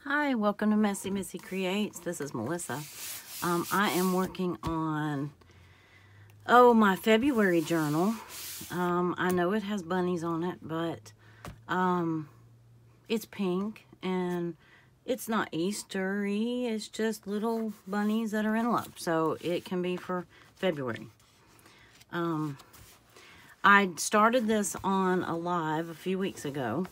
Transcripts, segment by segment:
Hi, welcome to Messy Missy Creates. This is Melissa. I am working on, my February journal. I know it has bunnies on it, but it's pink and it's not Easter-y. It's just little bunnies that are in love. So it can be for February. I started this on a live a few weeks ago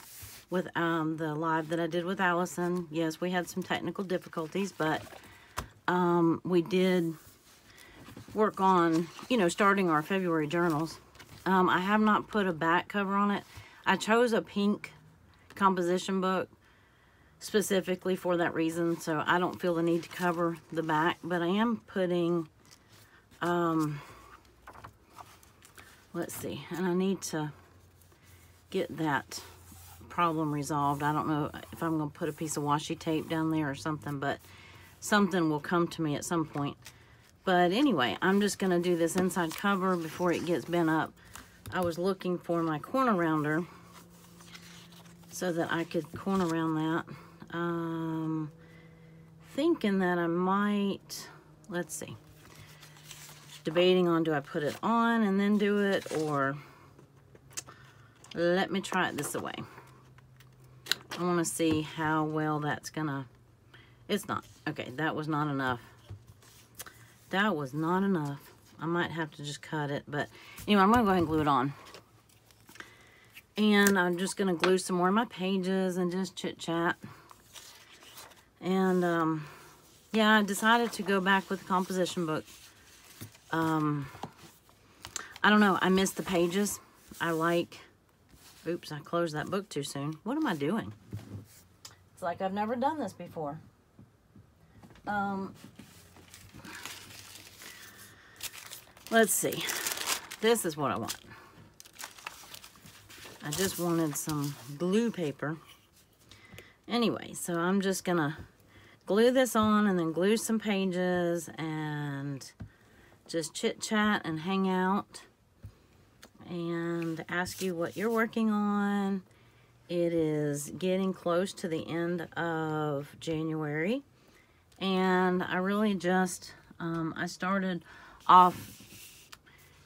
with the live that I did with Allison. Yes, we had some technical difficulties, but we did work on, starting our February journals. I have not put a back cover on it. I chose a pink composition book specifically for that reason, so I don't feel the need to cover the back, but I am putting, let's see, and I need to get that problem resolved. I don't know if I'm going to put a piece of washi tape down there or something, but something will come to me at some point. But anyway, I'm just going to do this inside cover before it gets bent up. I was looking for my corner rounder so that I could corner round that. Thinking that I might, let's see, debating on, do I put it on and then do it, or let me try it this way. I want to see how well that's gonna, it's not, okay, that was not enough. That was not enough. I might have to just cut it, but anyway, I'm gonna go ahead and glue it on. And I'm just gonna glue some more of my pages and just chit chat. And yeah, I decided to go back with the composition book. I don't know, I missed the pages. I like, oops, I closed that book too soon. What am I doing? It's like I've never done this before. Let's see. This is what I want. I just wanted some glue paper. Anyway, so I'm just gonna glue this on and then glue some pages and just chit chat and hang out and ask you what you're working on. It is getting close to the end of January, and I really just I started off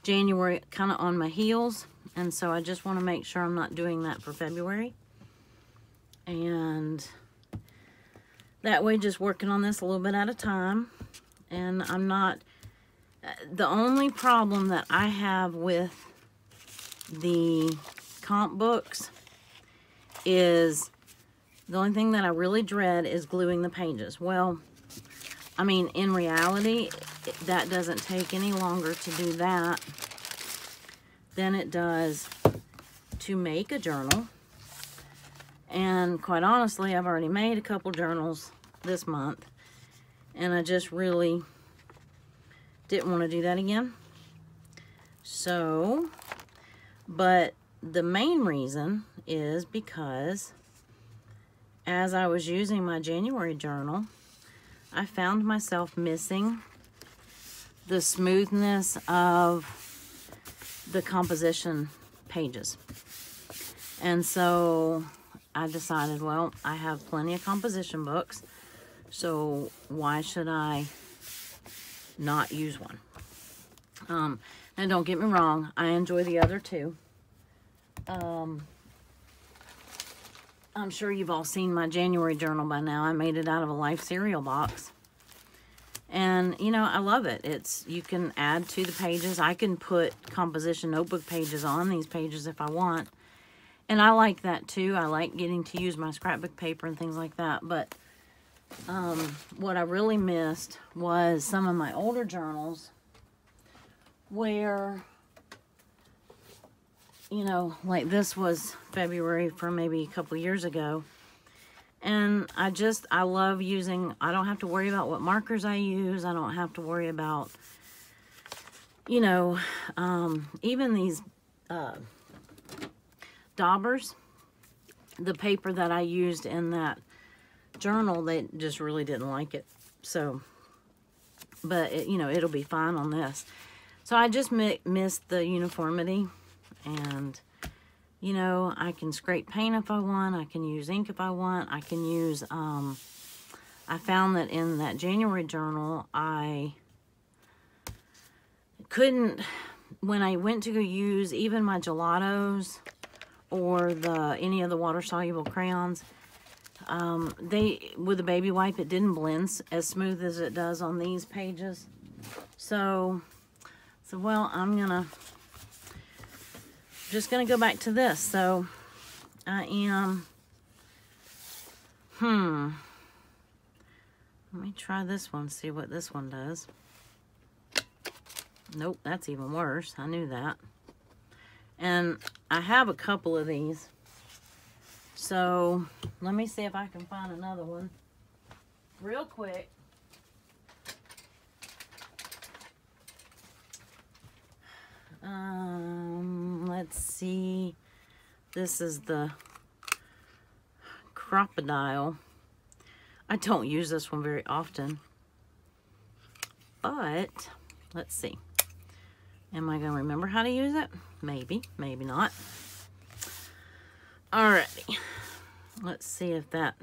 January kind of on my heels, and so I just want to make sure I'm not doing that for February, and that way just working on this a little bit at a time. And I'm not, the only problem that I have with the comp books is, the only thing that I really dread is gluing the pages. Well, I mean, in reality, that doesn't take any longer to do that than it does to make a journal. And quite honestly, I've already made a couple journals this month, and I just really didn't want to do that again. So, but the main reason is because as I was using my January journal, I found myself missing the smoothness of the composition pages. And so I decided, well, I have plenty of composition books, so why should I not use one? And don't get me wrong, I enjoy the other two. I'm sure you've all seen my January journal by now. I made it out of a Life cereal box. And, I love it. You can add to the pages. I can put composition notebook pages on these pages if I want. And I like that too. I like getting to use my scrapbook paper and things like that. But what I really missed was some of my older journals where, like this was February from maybe a couple years ago. And I love using, I don't have to worry about what markers I use. I don't have to worry about, even these daubers, the paper that I used in that journal, they just really didn't like it. So, but it'll be fine on this. So I just missed the uniformity, and You know, I can scrape paint if I want. I can use ink if I want. I can use, I found that in that January journal, I couldn't, when I went to go use even my gelatos or any of the water-soluble crayons, with a baby wipe, it didn't blend as smooth as it does on these pages. So well, just gonna go back to this. So I am, let me try this one, see what this one does. Nope, that's even worse. I knew that. And I have a couple of these. So let me see if I can find another one real quick. Let's see. This is the Crocodile. I don't use this one very often, but let's see. Am I going to remember how to use it? Maybe, maybe not. Alrighty. Let's see if that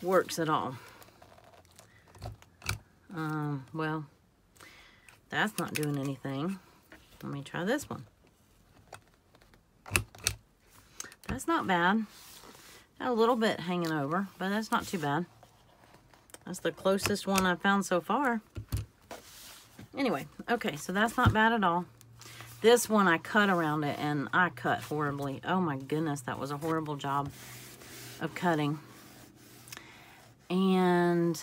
works at all. Well, that's not doing anything. Let me try this one. That's not bad. Got a little bit hanging over, but that's not too bad. That's the closest one I've found so far. Anyway, okay, so that's not bad at all. This one I cut around it, and I cut horribly. Oh my goodness, that was a horrible job of cutting. And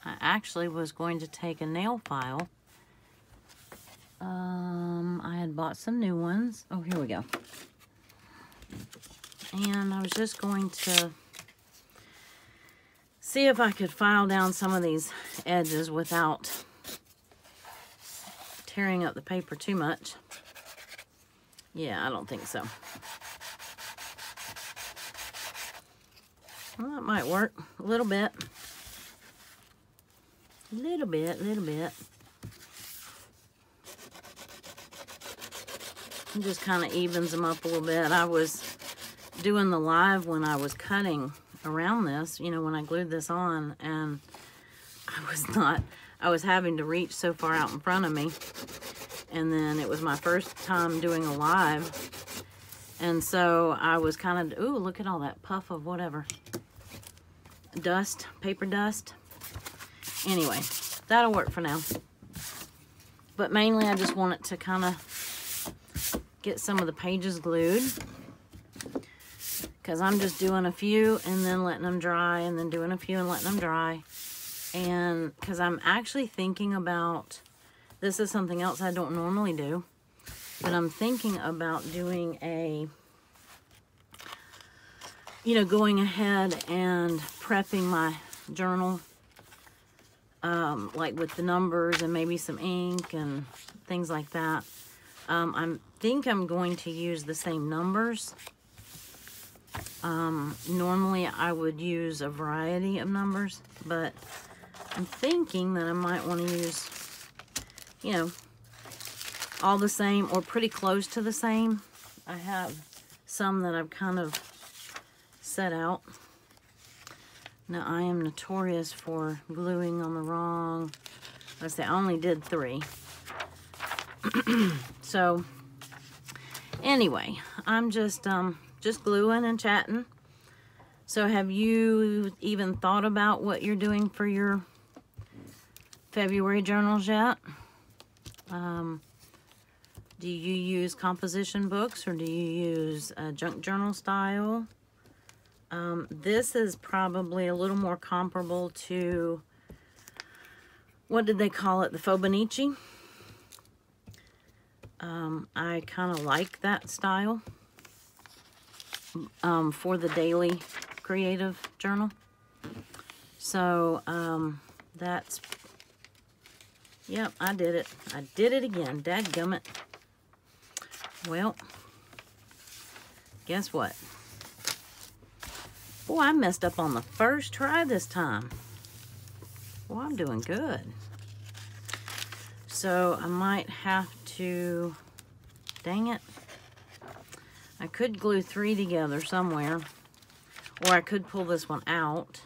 I actually was going to take a nail file. I had bought some new ones. Oh, here we go. And I was just going to see if I could file down some of these edges without tearing up the paper too much. Yeah, I don't think so. Well, that might work a little bit. Little bit. It just kind of evens them up a little bit. I was doing the live when I was cutting around this, you know, when I glued this on, and I was having to reach so far out in front of me. And then it was my first time doing a live. And so I was kind of, ooh, look at all that puff of whatever. Dust, paper dust. Anyway, that'll work for now. But mainly I just want it to kind of get some of the pages glued. Because I'm just doing a few and then letting them dry, and then doing a few and letting them dry. And because I'm actually thinking about, this is something else I don't normally do, but I'm thinking about doing a, you know, going ahead and prepping my journal, like with the numbers and maybe some ink and things like that. I think I'm going to use the same numbers. Normally I would use a variety of numbers, but I'm thinking that I might want to use, you know, all the same or pretty close to the same. I have some that I've kind of set out. Now, I am notorious for gluing on the wrong, let's say I only did 3. So, anyway, I'm just gluing and chatting. So, have you even thought about what you're doing for your February journals yet? Do you use composition books, or do you use junk journal style? This is probably a little more comparable to, what did they call it? The Fauxbonichi. I kind of like that style for the daily creative journal. So, that's, yep, I did it. I did it again. Dadgummit. Well, guess what? Boy, I messed up on the first try this time. Well, I'm doing good. So I might have to Dang it. I could glue 3 together somewhere. Or I could pull this one out.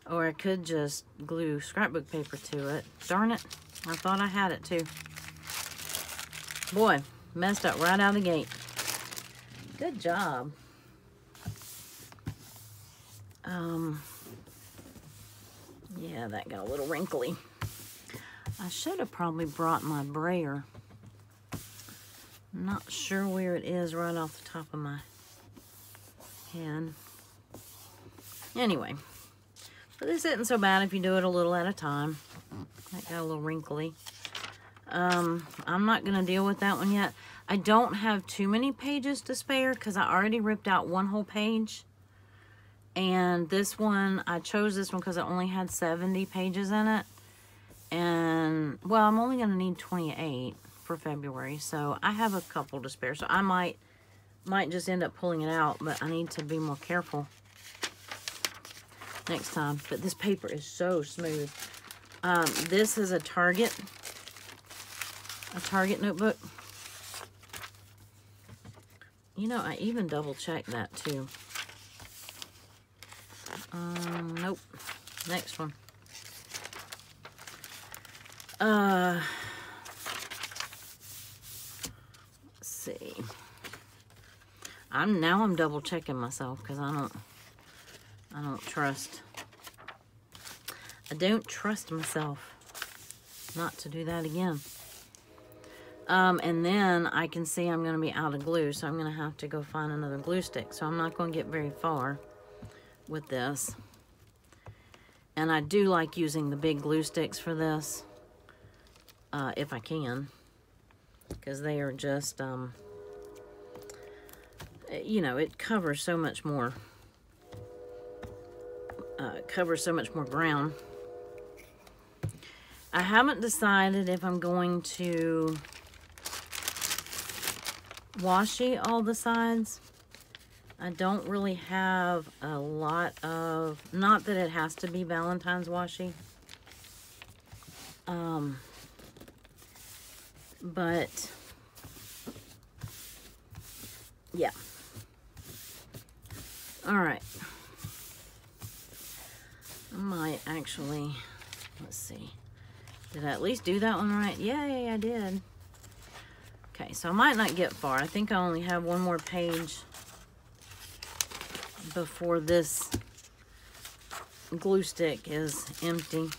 Or I could just glue scrapbook paper to it. Darn it. I thought I had it too. Boy, messed up right out of the gate. Good job. Yeah, that got a little wrinkly. I should have probably brought my brayer. I'm not sure where it is right off the top of my head. Anyway, but this isn't so bad if you do it a little at a time. That got a little wrinkly. I'm not going to deal with that one yet. I don't have too many pages to spare because I already ripped out one whole page. And this one, I chose this one because it only had 70 pages in it. And, well, I'm only going to need 28 for February. So I have a couple to spare. So I might just end up pulling it out. But I need to be more careful next time. But this paper is so smooth. This is a Target notebook. You know, I even double checked that too. Nope. Next one. Let's see. I'm double checking myself because I don't trust. I don't trust myself not to do that again. And then I can see I'm going to be out of glue, so I'm going to have to go find another glue stick. So I'm not going to get very far with this. And I do like using the big glue sticks for this, if I can, because they are just, you know, it covers so much more, ground. I haven't decided if I'm going to washi all the sides. I don't really have a lot of, not that it has to be Valentine's washi. But yeah. All right. I might actually, let's see. Did I at least do that one right? Yay, I did. Okay, so I might not get far. I think I only have one more page before this glue stick is empty.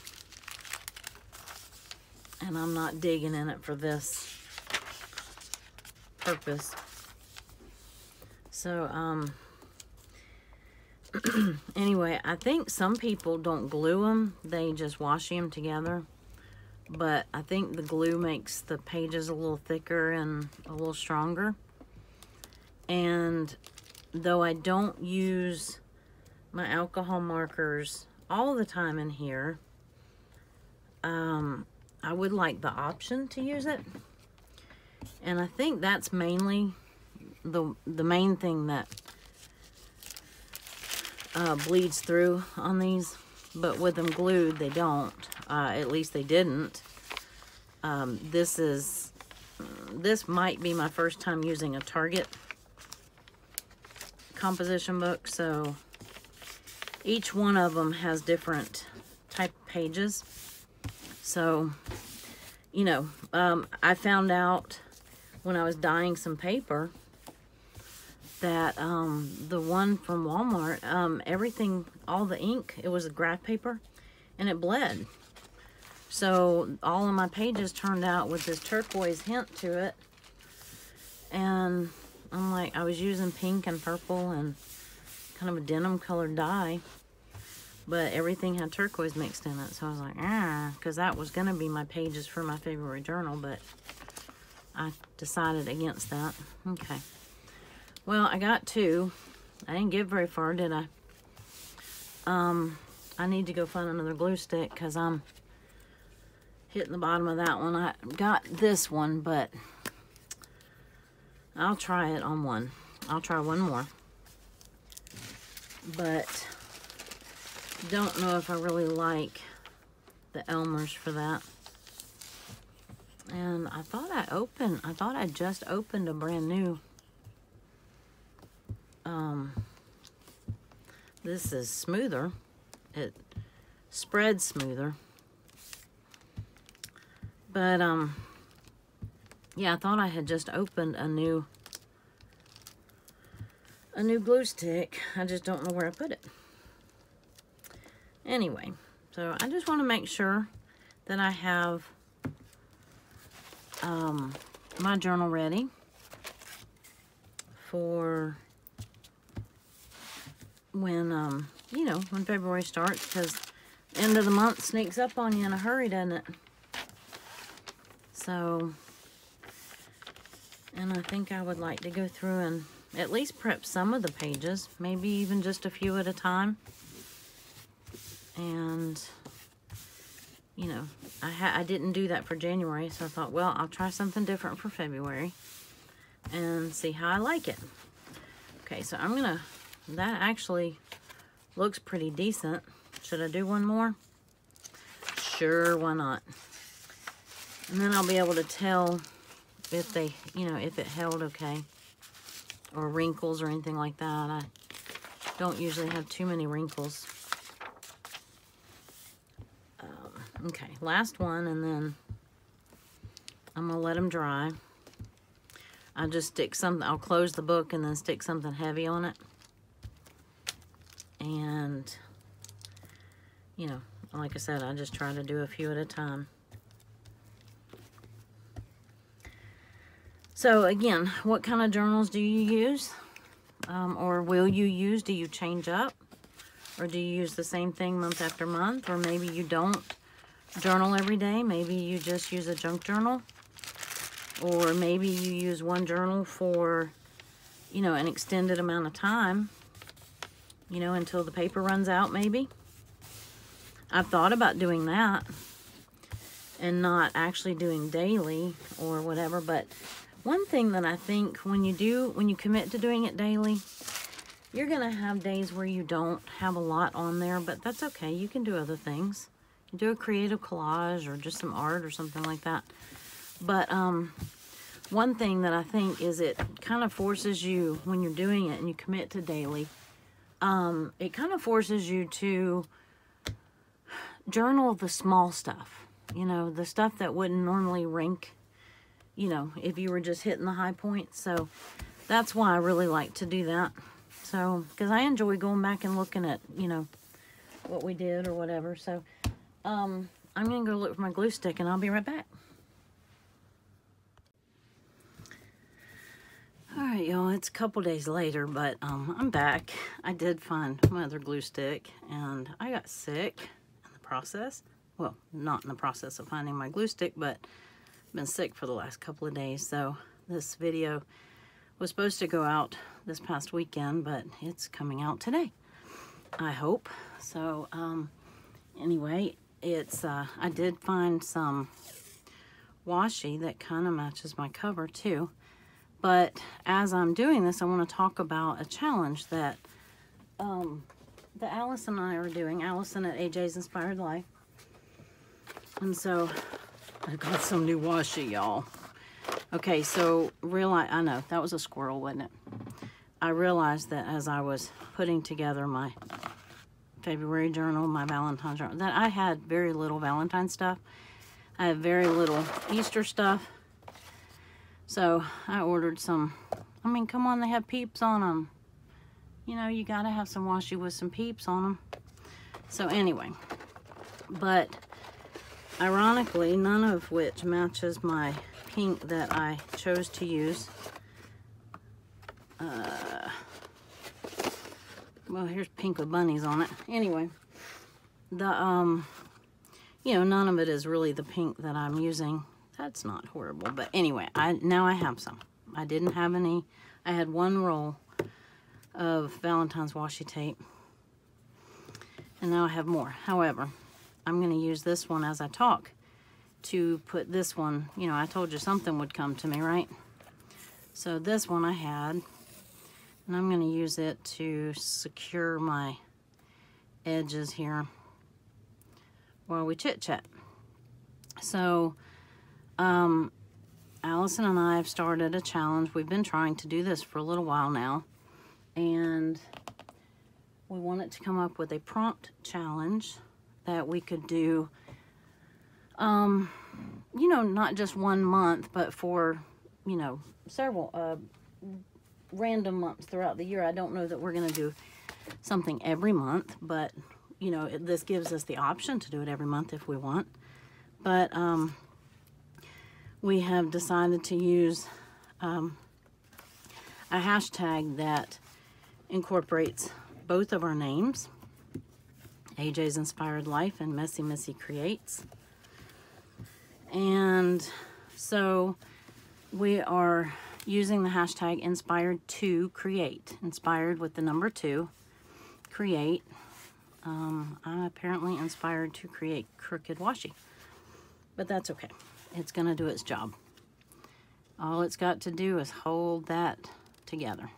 And I'm not digging in it for this purpose. So, anyway, I think some people don't glue them. They just washi them together. But I think the glue makes the pages a little thicker and a little stronger. And though I don't use my alcohol markers all the time in here, I would like the option to use it. And I think that's mainly the main thing that bleeds through on these. But with them glued, they don't. At least they didn't. This might be my first time using a Target composition book, so each one of them has different type pages. So, you know, I found out when I was dyeing some paper that the one from Walmart, everything, all the ink, it was a graph paper, and it bled. So all of my pages turned out with this turquoise hint to it. And I'm like, I was using pink and purple and kind of a denim colored dye, but everything had turquoise mixed in it. So I was like, because that was going to be my pages for my February journal, but I decided against that. Okay. Well, I got 2. I didn't get very far, did I? I need to go find another glue stick because I'm hitting the bottom of that one. I got this one, but I'll try it on one. I'll try one more. But don't know if I really like the Elmer's for that. And I thought I just opened a brand new, this is smoother. It spreads smoother. But, yeah, I thought I had just opened a new glue stick. I just don't know where I put it. Anyway, so I just want to make sure that I have my journal ready for when, you know, when February starts, because end of the month sneaks up on you in a hurry, doesn't it? So, and I think I would like to go through and at least prep some of the pages, maybe even just a few at a time. And, you know, I didn't do that for January, so I thought, well, I'll try something different for February and see how I like it. Okay, so I'm gonna, that actually looks pretty decent. Should I do one more? Sure, why not? And then I'll be able to tell if they, you know, if it held okay, or wrinkles or anything like that. I don't usually have too many wrinkles. Okay, last one, and then I'm gonna let them dry. I'll just stick something, I'll close the book and then stick something heavy on it. And, you know, like I said, I just try to do a few at a time. So again, what kind of journals do you use? Or will you use? Do you change up? Or do you use the same thing month after month? Or maybe you don't journal every day. Maybe you just use a junk journal. Or maybe you use one journal for, you know, an extended amount of time. You know, until the paper runs out, maybe. I've thought about doing that. And not actually doing daily or whatever. But one thing that I think when you commit to doing it daily, you're going to have days where you don't have a lot on there, but that's okay. You can do other things. You can do a creative collage or just some art or something like that. But one thing that I think is it kind of forces you, when you're doing it and you commit to daily, it kind of forces you to journal the small stuff. You know, the stuff that wouldn't normally rank, you know, if you were just hitting the high points. So that's why I really like to do that. So, because I enjoy going back and looking at, you know, what we did or whatever. So, I'm going to go look for my glue stick and I'll be right back. Alright, y'all, it's a couple days later, but I'm back. I did find my other glue stick and I got sick in the process. Well, not in the process of finding my glue stick, but I've been sick for the last couple of days. So this video was supposed to go out this past weekend, but it's coming out today, I hope. So anyway, it's I did find some washi that kind of matches my cover too. But as I'm doing this, I want to talk about a challenge that that Alice and I are doing. Allison at AJ's Inspired Life. And so I got some new washi, y'all. Okay, so I know that was a squirrel, wasn't it? I realized that as I was putting together my February journal, my Valentine's journal, that I had very little Valentine stuff. I have very little Easter stuff. So I ordered some. I mean, come on, they have peeps on them. You know, you gotta have some washi with some peeps on them. So anyway, but ironically, none of which matches my pink that I chose to use. Well, here's pink with bunnies on it. Anyway, the you know, none of it is really the pink that I'm using. That's not horrible, but anyway, now I have some. I didn't have any. I had one roll of Valentine's washi tape, and now I have more. However, I'm going to use this one as I talk to put this one, you know, I told you something would come to me, right? So this one I had, and I'm going to use it to secure my edges here while we chit-chat. So Allison and I have started a challenge. We've been trying to do this for a little while now, and we wanted to come up with a prompt challenge that we could do, you know, not just 1 month, but for, you know, several random months throughout the year. I don't know that we're going to do something every month, but, you know, this gives us the option to do it every month if we want. But we have decided to use a hashtag that incorporates both of our names, AJ's Inspired Life and Messy Missy Creates. And so we are using the hashtag Inspired2Create, inspired with the number 2, create. I'm apparently inspired to create crooked washi, but that's okay. It's going to do its job. All it's got to do is hold that together.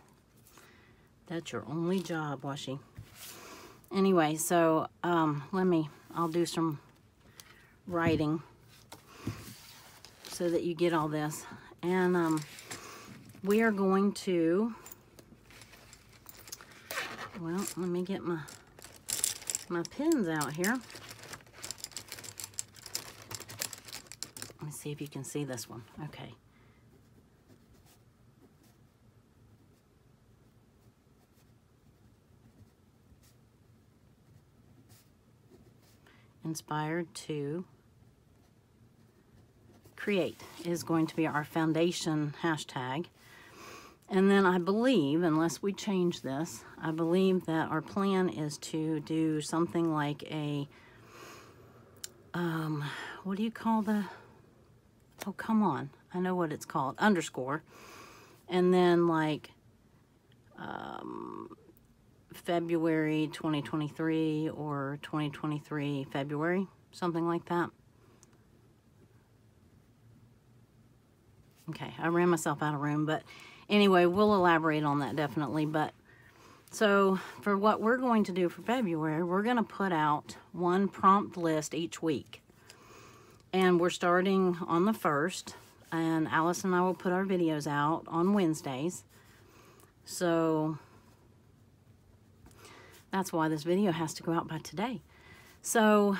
That's your only job, washi. Anyway, so I'll do some writing so that you get all this. And we are going to, well, let me get my pens out here. Let me see if you can see this one. Okay. Inspired to Create is going to be our foundation hashtag. And then I believe, unless we change this, I believe that our plan is to do something like a, what do you call the, oh, come on, I know what it's called, underscore. And then like February 2023 or 2023 February, something like that. Okay, I ran myself out of room, but anyway, we'll elaborate on that definitely. But so for what we're going to do for February, we're going to put out one prompt list each week. And we're starting on the 1st, and Alice and I will put our videos out on Wednesdays. So that's why this video has to go out by today. So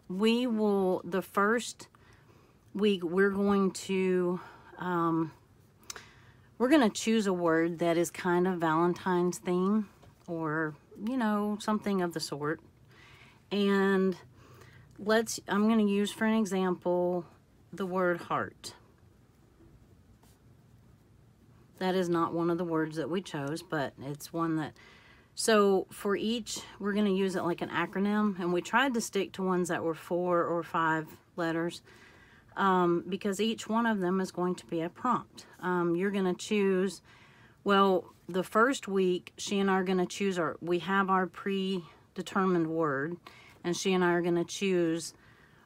we will, the first week, we're going to choose a word that is kind of Valentine's theme, or, you know, something of the sort. And I'm going to use for an example the word heart. That is not one of the words that we chose, but it's one that, so for each, we're going to use it like an acronym, and we tried to stick to ones that were 4 or 5 letters, because each one of them is going to be a prompt. You're going to choose, well, the first week, she and I are going to choose we have our predetermined word, and she and I are going to choose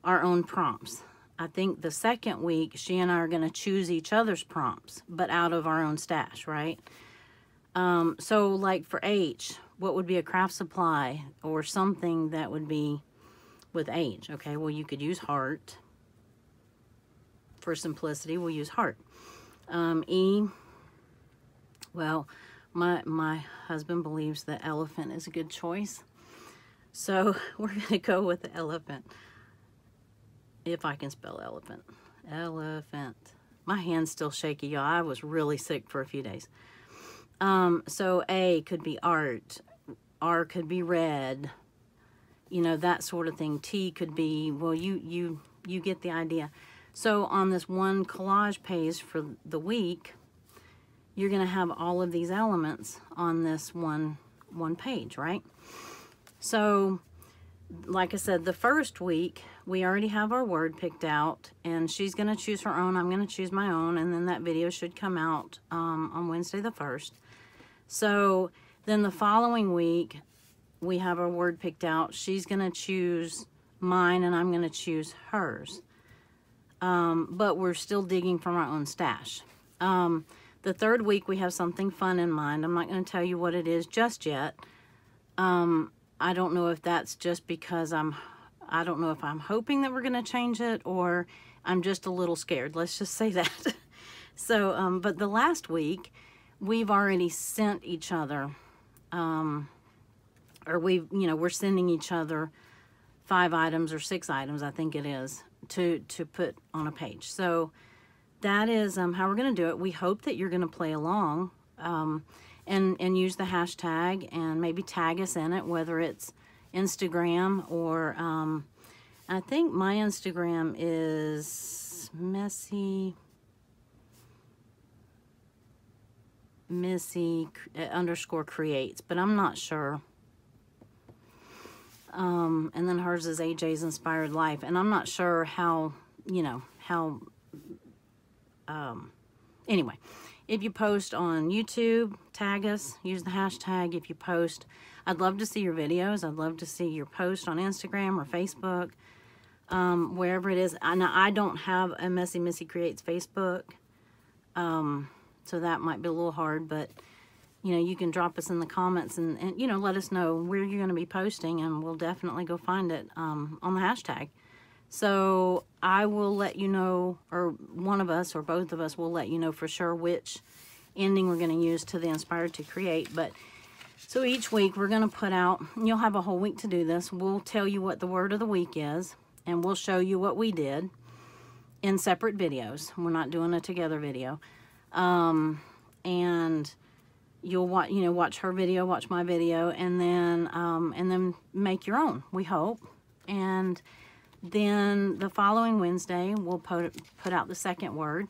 our own prompts. I think the second week, she and I are going to choose each other's prompts, but out of our own stash, right? So like for H, what would be a craft supply or something that would be with H? Okay, well, you could use heart. For simplicity, we'll use heart. E, well, my husband believes that elephant is a good choice. So we're going to go with the elephant. If I can spell elephant. Elephant. My hand's still shaky, y'all. I was really sick for a few days. So A could be art. R could be red. You know, that sort of thing. T could be, well, you get the idea. So on this one collage page for the week, you're going to have all of these elements on this one page, right? So, like I said, the first week, we already have our word picked out, and she's going to choose her own, I'm going to choose my own, and then that video should come out on Wednesday the 1st. So then the following week, we have our word picked out. She's going to choose mine, and I'm going to choose hers. But we're still digging from our own stash. The third week, we have something fun in mind. I'm not going to tell you what it is just yet. I don't know if that's just because I don't know if I'm hoping that we're going to change it, or I'm just a little scared. Let's just say that. So, but the last week, we've already sent each other, or we're sending each other 5 items or 6 items, I think it is, to put on a page. So that is how we're going to do it. We hope that you're going to play along, and use the hashtag and maybe tag us in it, whether it's Instagram or, I think my Instagram is Missy _ creates, but I'm not sure. And then hers is AJ's Inspired Life, and I'm not sure how, anyway, if you post on YouTube, tag us, use the hashtag. If you post, I'd love to see your videos. I'd love to see your post on Instagram or Facebook, wherever it is. I don't have a Missy Creates Facebook, so that might be a little hard, but you can drop us in the comments and let us know where you're going to be posting, and we'll definitely go find it on the hashtag. So I will let you know, or one of us or both of us will let you know for sure which ending we're going to use to the Inspired to Create. But so each week we're going to put out, and you'll have a whole week to do this. We'll tell you what the word of the week is, and we'll show you what we did in separate videos. We're not doing a together video. And you'll watch her video, watch my video, and then make your own, we hope. And then the following Wednesday, we'll put out the second word.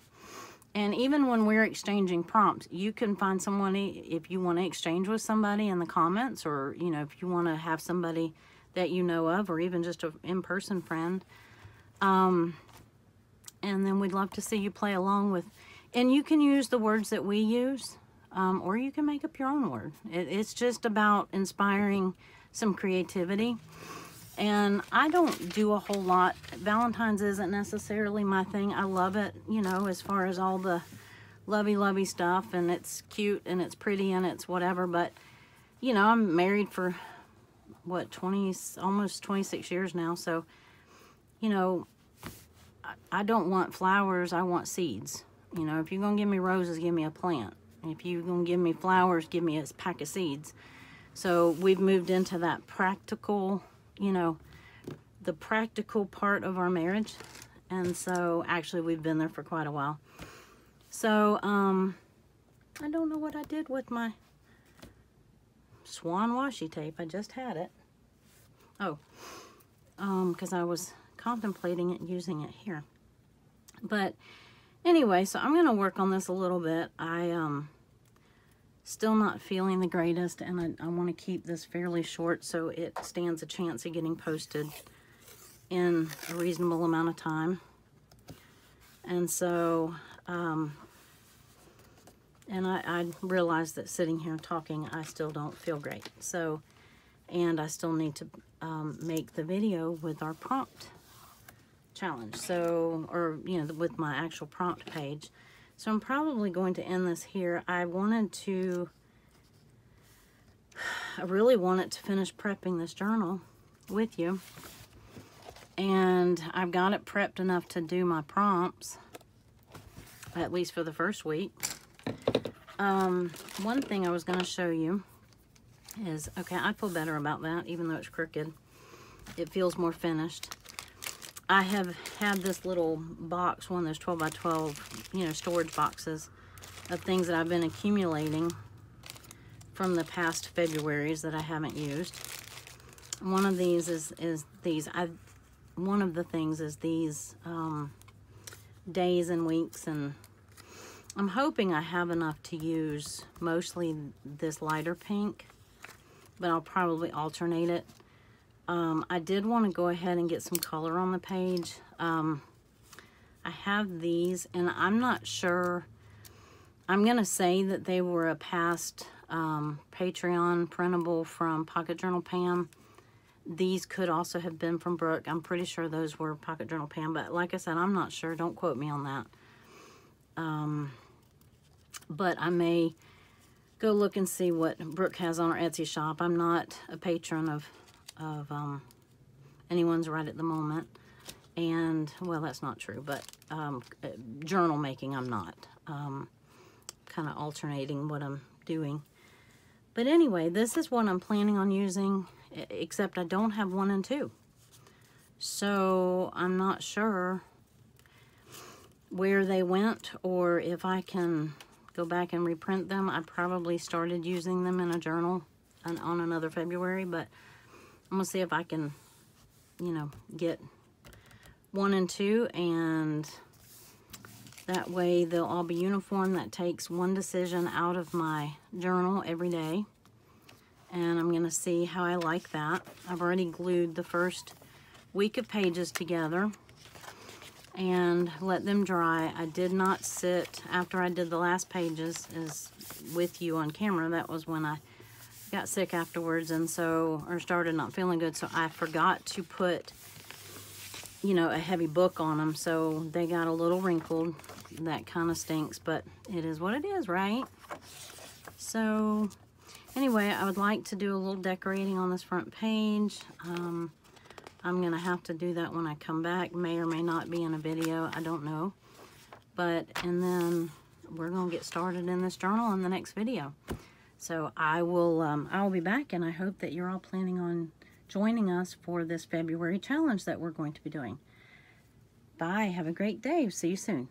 And even when we're exchanging prompts, you can find someone, if you want to exchange with somebody in the comments, or, if you want to have somebody that you know of, or even just an in-person friend. And then we'd love to see you play along with, and you can use the words that we use, or you can make up your own word. It's just about inspiring some creativity. And I don't do a whole lot. Valentine's isn't necessarily my thing. I love it, as far as all the lovey-lovey stuff, and it's cute and it's pretty and it's whatever. But, I'm married for, what, almost 26 years now. So, I don't want flowers. I want seeds. If you're going to give me roses, give me a plant. If you're going to give me flowers, give me a pack of seeds. So we've moved into that practical, the practical part of our marriage. And so actually we've been there for quite a while. So, I don't know what I did with my swan washi tape. I just had it. Oh, because I was contemplating it, using it here. But anyway, so I'm going to work on this a little bit. Still not feeling the greatest, and I want to keep this fairly short so it stands a chance of getting posted in a reasonable amount of time. And so, and I realize that sitting here talking, I still don't feel great. So, and I still need to make the video with our prompt challenge. So, or, with my actual prompt page. So I'm probably going to end this here. I really wanted to finish prepping this journal with you. And I've got it prepped enough to do my prompts, at least for the first week. One thing I was going to show you is, okay, I feel better about that, even though it's crooked. It feels more finished. I have had this little box, one of those 12 by 12, storage boxes of things that I've been accumulating from the past Februaries that I haven't used. One of these is these. One of the things is these days and weeks, and I'm hoping I have enough to use mostly this lighter pink, but I'll probably alternate it. I did want to go ahead and get some color on the page. I have these, and I'm not sure. I'm going to say that they were a past Patreon printable from Pocket Journal Pam. These could also have been from Brooke. I'm pretty sure those were Pocket Journal Pam, but like I said, I'm not sure. Don't quote me on that. But I may go look and see what Brooke has on her Etsy shop. I'm not a patron of anyone's right at the moment, And, well, that's not true, but journal making I'm not. Kind of alternating what I'm doing. But anyway, this is what I'm planning on using, except I don't have 1 and 2. So I'm not sure where they went or if I can go back and reprint them. I probably started using them in a journal on another February, but I'm going to see if I can, you know, get 1 and 2, and that way they'll all be uniform. That takes one decision out of my journal every day, and I'm going to see how I like that. I've already glued the first week of pages together and let them dry. I did not sit after I did the last pages as with you on camera. That was when I got sick afterwards, and so, or started not feeling good, so I forgot to put, you know, a heavy book on them, so they got a little wrinkled. That kind of stinks, but it is what it is, right? So anyway, I would like to do a little decorating on this front page. I'm gonna have to do that when I come back. May or may not be in a video, I don't know. But, and then we're gonna get started in this journal in the next video. So I will be back, and I hope that you're all planning on joining us for this February challenge that we're going to be doing. Bye, have a great day, see you soon.